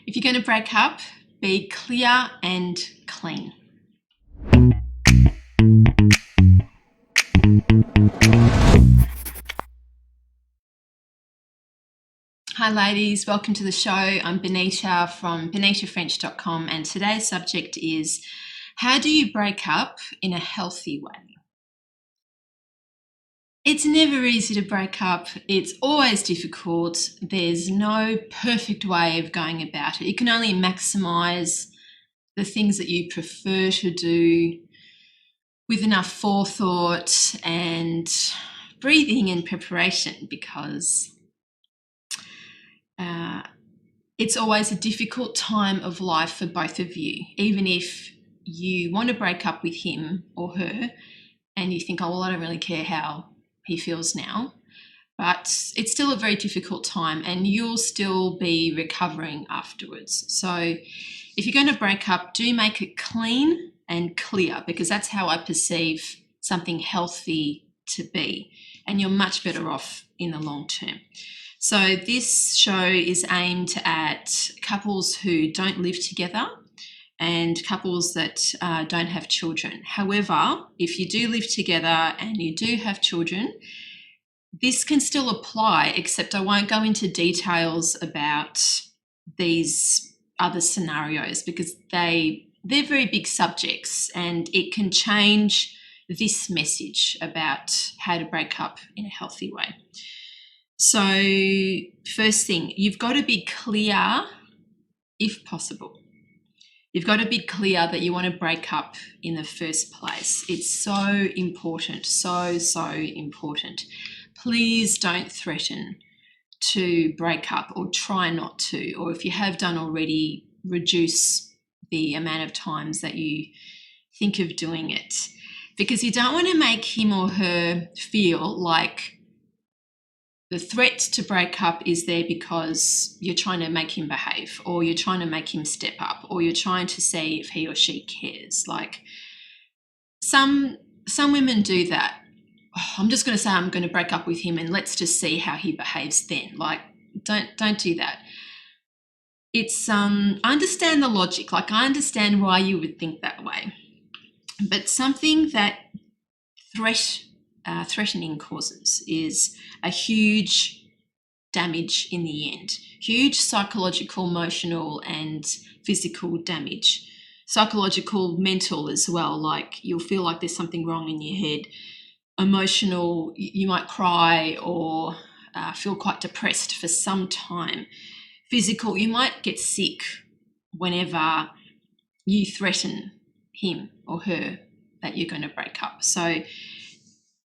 If you're going to break up, be clear and clean. Hi ladies, welcome to the show. I'm Benita from benitafrench.com, and today's subject is how do you break up in a healthy way? It's never easy to break up. It's always difficult. There's no perfect way of going about it. You can only maximize the things that you prefer to do with enough forethought and breathing and preparation, because it's always a difficult time of life for both of you. Even if you want to break up with him or her and you think, oh, well, I don't really care how he feels now, but it's still a very difficult time and you'll still be recovering afterwards. So if you're going to break up, do make it clean and clear, because that's how I perceive something healthy to be, and you're much better off in the long term. So this show is aimed at couples who don't live together and couples that don't have children. However, if you do live together and you do have children, this can still apply, except I won't go into details about these other scenarios because they're very big subjects, and it can change this message about how to break up in a healthy way. So first thing, you've got to be clear, if possible. You've got to be clear that you want to break up in the first place. It's so important, so important. Please don't threaten to break up, or try not to, or if you have done already, reduce the amount of times that you think of doing it, because you don't want to make him or her feel like the threat to break up is there because you're trying to make him behave, or you're trying to make him step up, or you're trying to see if he or she cares. Like some women do that. Oh, I'm just going to say I'm going to break up with him and let's just see how he behaves then. Like, don't do that. It's I understand the logic. Like, I understand why you would think that way, but something that threatening causes is a huge damage in the end. Huge psychological, emotional and physical damage. Psychological, mental as well. Like, you'll feel like there's something wrong in your head. Emotional, you might cry or feel quite depressed for some time. Physical, you might get sick whenever you threaten him or her that you're going to break up. So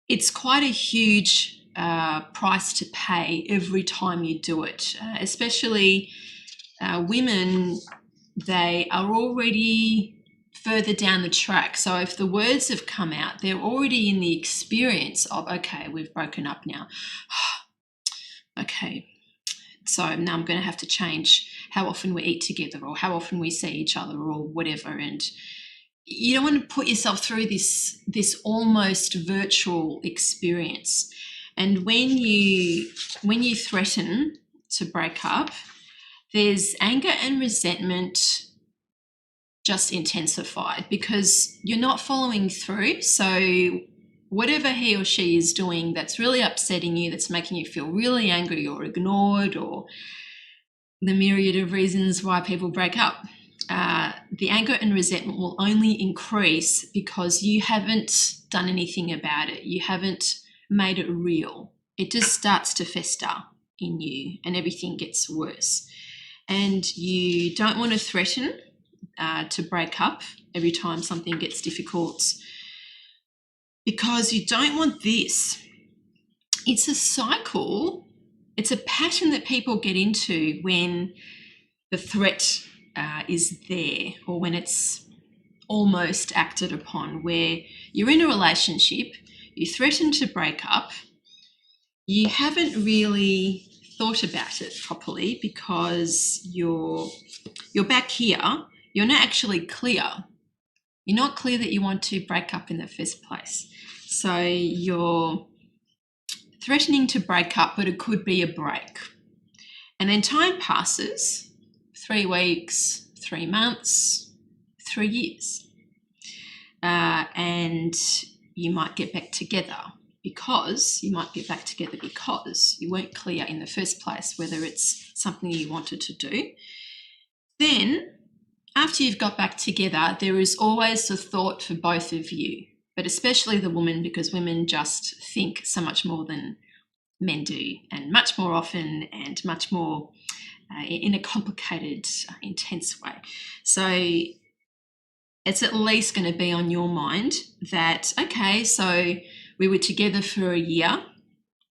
it's quite a huge price to pay every time you do it, especially women. They are already further down the track. So if the words have come out, they're already in the experience of, okay, we've broken up now. Okay, so now I'm going to have to change how often we eat together or how often we see each other or whatever. And you don't want to put yourself through this almost virtual experience. And when you threaten to break up, there's anger and resentment just intensified because you're not following through. So whatever he or she is doing that's really upsetting you, that's making you feel really angry or ignored, or the myriad of reasons why people break up, the anger and resentment will only increase because you haven't done anything about it. You haven't made it real. It just starts to fester in you and everything gets worse. And you don't want to threaten to break up every time something gets difficult, because you don't want this. It's a cycle. It's a pattern that people get into when the threat is there, or when it's almost acted upon, where you're in a relationship, you threaten to break up, you haven't really thought about it properly because you're back here, you're not actually clear. You're not clear that you want to break up in the first place. So you're threatening to break up, but it could be a break. And then time passes, 3 weeks, 3 months, 3 years. And you might get back together because you weren't clear in the first place whether it's something you wanted to do. Then, after you've got back together, there is always a thought for both of you, but especially the woman, because women just think so much more than men do, and much more often and much more in a complicated, intense way. So it's at least going to be on your mind that, okay, so we were together for a year,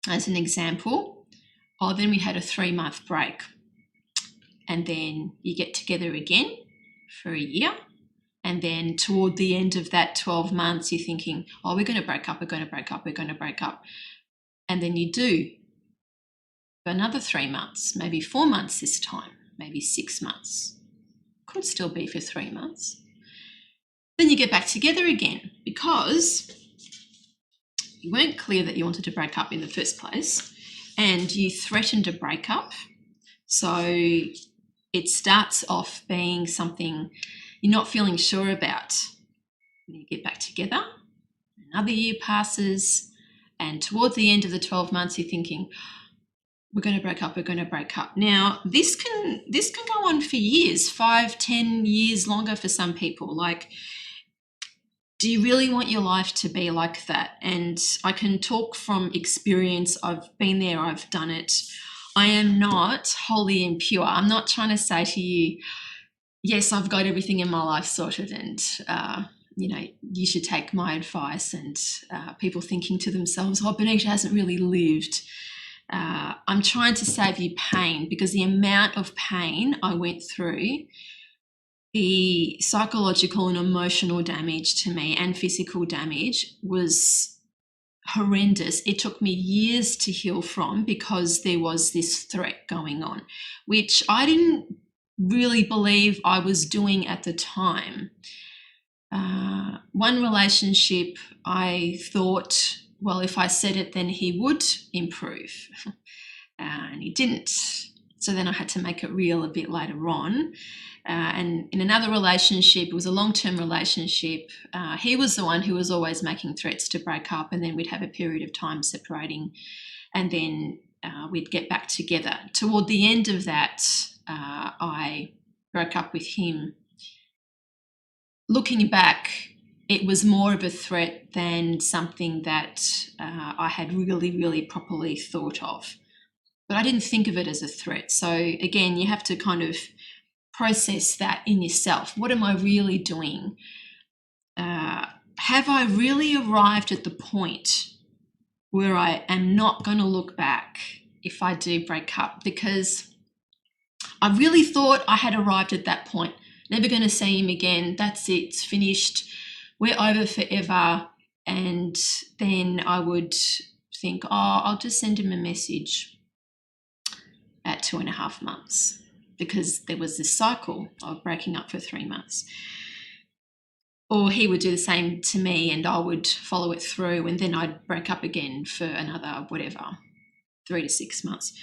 as an example. Then we had a 3-month break. And then you get together again for a year. And then toward the end of that 12 months, you're thinking, oh, we're going to break up, we're going to break up, we're going to break up. And then you do for another 3 months, maybe 4 months this time, maybe 6 months. Could still be for 3 months. Then you get back together again because you weren't clear that you wanted to break up in the first place and you threatened a breakup. So it starts off being something you're not feeling sure about. When you get back together, another year passes, and toward the end of the 12 months, you're thinking, we're going to break up, we're going to break up. Now, this can go on for years, 5, 10 years longer for some people. Like, do you really want your life to be like that? And I can talk from experience. I've been there, I've done it. I am not holy and pure. I'm not trying to say to you, yes, I've got everything in my life sorted and, you should take my advice, and people thinking to themselves, oh, Benita hasn't really lived. I'm trying to save you pain, because the amount of pain I went through, the psychological and emotional damage to me and physical damage was horrendous. It took me years to heal from because there was this threat going on, which I didn't really believe I was doing at the time. One relationship, I thought, well, if I said it, then he would improve. And he didn't. So then I had to make it real a bit later on. And in another relationship, it was a long-term relationship. He was the one who was always making threats to break up, and then we'd have a period of time separating, and then we'd get back together. Toward the end of that, I broke up with him. Looking back, it was more of a threat than something that I had really, really properly thought of. But I didn't think of it as a threat. So again, you have to kind of process that in yourself. What am I really doing? Have I really arrived at the point where I am not going to look back if I do break up? Because I really thought I had arrived at that point. Never going to see him again. That's it. It's finished. We're over forever. And then I would think, I'll just send him a message at 2.5 months, because there was this cycle of breaking up for 3 months. Or he would do the same to me and I would follow it through, and then I'd break up again for another, 3 to 6 months.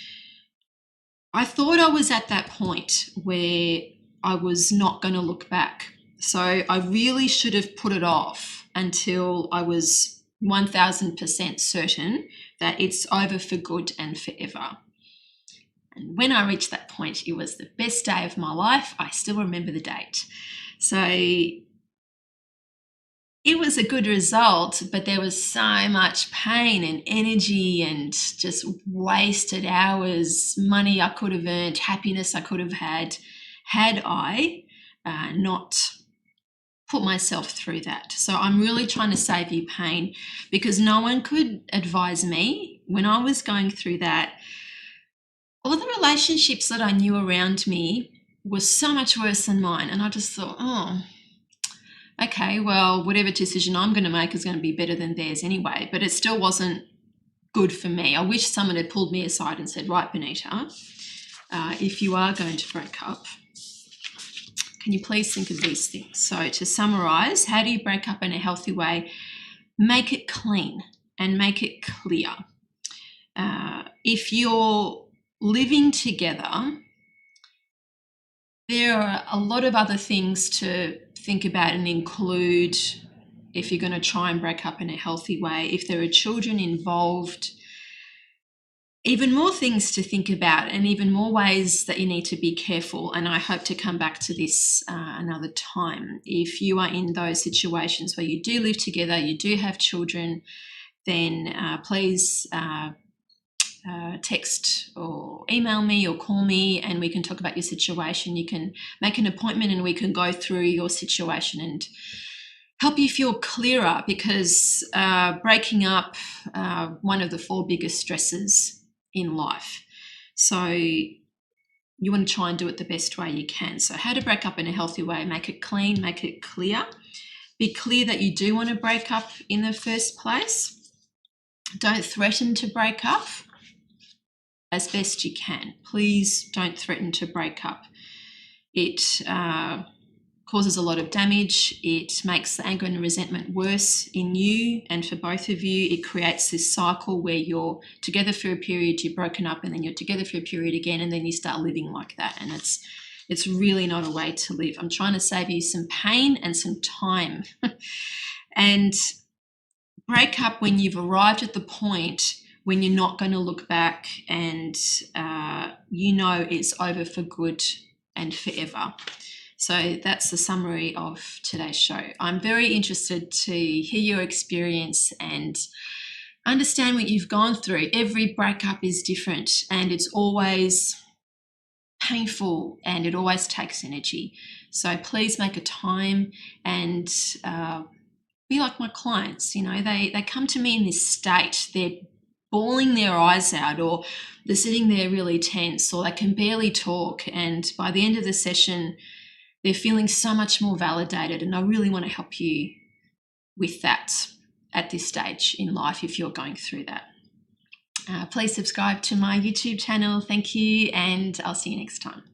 I thought I was at that point where I was not going to look back. So I really should have put it off until I was 1000% certain that it's over for good and forever. And when I reached that point, it was the best day of my life. I still remember the date. So it was a good result, but there was so much pain and energy and just wasted hours, money I could have earned, happiness I could have had I not put myself through that. So I'm really trying to save you pain, because no one could advise me when I was going through that. All the relationships that I knew around me were so much worse than mine. And I just thought, okay, well, whatever decision I'm going to make is going to be better than theirs anyway. But it still wasn't good for me. I wish someone had pulled me aside and said, right, Benita, if you are going to break up, can you please think of these things? So to summarise, how do you break up in a healthy way? Make it clean and make it clear. If you're living together, There are a lot of other things to think about and include if you're going to try and break up in a healthy way. If there are children involved, even more things to think about and even more ways that you need to be careful. And I hope to come back to this another time. If you are in those situations where you do live together, you do have children, then please text or email me or call me and we can talk about your situation. You can make an appointment and we can go through your situation and help you feel clearer, because breaking up, one of the 4 biggest stresses in life. So you want to try and do it the best way you can. So how to break up in a healthy way: make it clean, make it clear. Be clear that you do want to break up in the first place. Don't threaten to break up as best you can. Please don't threaten to break up. It causes a lot of damage. It makes the anger and resentment worse in you and for both of you. It creates this cycle where you're together for a period, you're broken up, and then you're together for a period again, and then you start living like that. And it's really not a way to live. I'm trying to save you some pain and some time. And break up when you've arrived at the point when you're not going to look back and you know it's over for good and forever. So that's the summary of today's show. I'm very interested to hear your experience and understand what you've gone through. Every breakup is different and it's always painful and it always takes energy. So please make a time and be like my clients. You know, they come to me in this state. They're bawling their eyes out, or they're sitting there really tense, or they can barely talk. And by the end of the session, they're feeling so much more validated. And I really want to help you with that at this stage in life if you're going through that. Please subscribe to my YouTube channel. Thank you, and I'll see you next time.